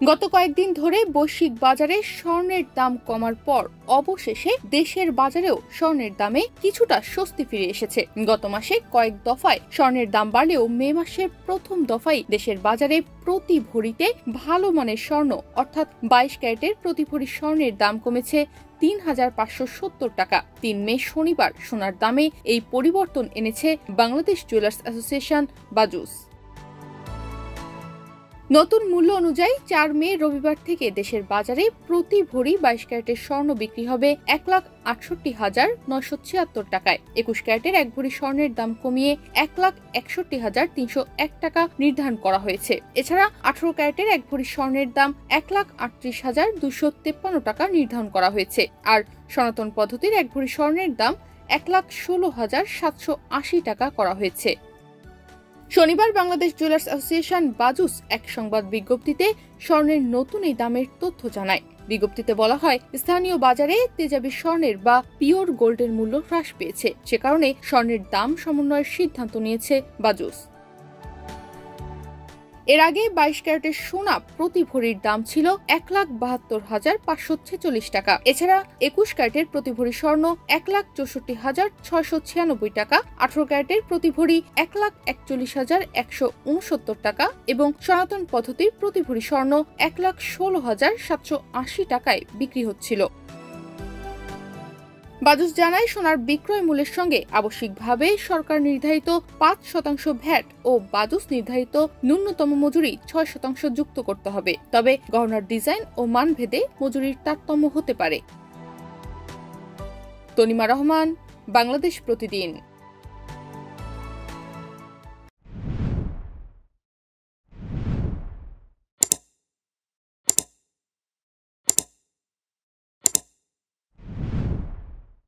গত কয়েকদিন ধরে বৈশ্বিক বাজারে স্বর্ণের দাম কমার পর অবশেষে দেশের বাজারেও স্বর্ণের দামে কিছুটা স্বস্তি ফিরে এসেছে। গত মাসে কয়েক দফায় স্বর্ণের দাম বাড়লেও মে মাসের প্রথম দফায় দেশের বাজারে প্রতি ভরিতে ভালো মানের স্বর্ণ অর্থাৎ 22 ক্যারেটের প্রতি ভরি স্বর্ণের দাম কমেছে ৩,৫৭০ টাকা। ৩ মে শনিবার সোনার দামে এই পরিবর্তন এনেছে বাংলাদেশ জুয়েলার্স অ্যাসোসিয়েশন বাজুস। নতুন মূল্য অনুযায়ী ৪ মে রবিবার থেকে দেশের বাজারে প্রতি ভরি 22 ক্যারেটের স্বর্ণ বিক্রি হবে ১,৬৮,৯৭৬ টাকায়। ২১ ক্যারেটের এক ভরি স্বর্ণের দাম কমিয়ে ১,৬১,৩০১ টাকা নির্ধারণ করা হয়েছে। এছাড়া ১৮ ক্যারেটের এক ভরি স্বর্ণের দাম ১,৩৮,২৫৩ টাকা নির্ধারণ করা হয়েছে। আর সনাতন পদ্ধতির এক ভরি স্বর্ণের দাম ১,১৬,৭৮০ টাকা করা হয়েছে। শনিবার বাংলাদেশ জুয়েলার্স অ্যাসোসিয়েশন বাজুস এক সংবাদ বিজ্ঞপ্তিতে স্বর্ণের নতুন এই দামের তথ্য জানায়। বিজ্ঞপ্তিতে বলা হয়, স্থানীয় বাজারে তেজাবি স্বর্ণের বা পিওর গোল্ডের মূল্য হ্রাস পেয়েছে, সে কারণে স্বর্ণের দাম সমন্বয়ের সিদ্ধান্ত নিয়েছে বাজুস। এর আগে 22 ক্যারেটের সোনা প্রতি ভরির দাম ছিল ১,৭২,৫৪৬ টাকা। এছাড়া ২১ ক্যারেটের প্রতি ভরি স্বর্ণ ১,৬৪,৬৯৬ টাকা, ১৮ ক্যারেটের প্রতি ভরি ১,৪১,১৬৯ টাকা এবং সনাতন পদ্ধতির প্রতি ভরি স্বর্ণ ১,১৬,৭৮০ টাকায় বিক্রি হচ্ছিল। বাজুস জানায়, সোনার বিক্রয় মূল্যের সঙ্গে আবশ্যিকভাবে সরকার নির্ধারিত ৫% ভ্যাট ও বাজুস নির্ধারিত ন্যূনতম মজুরি ৬% যুক্ত করতে হবে। তবে গহনার ডিজাইন ও মানভেদে মজুরির তারতম্য হতে পারে। তনিমা রহমান, বাংলাদেশ প্রতিদিন।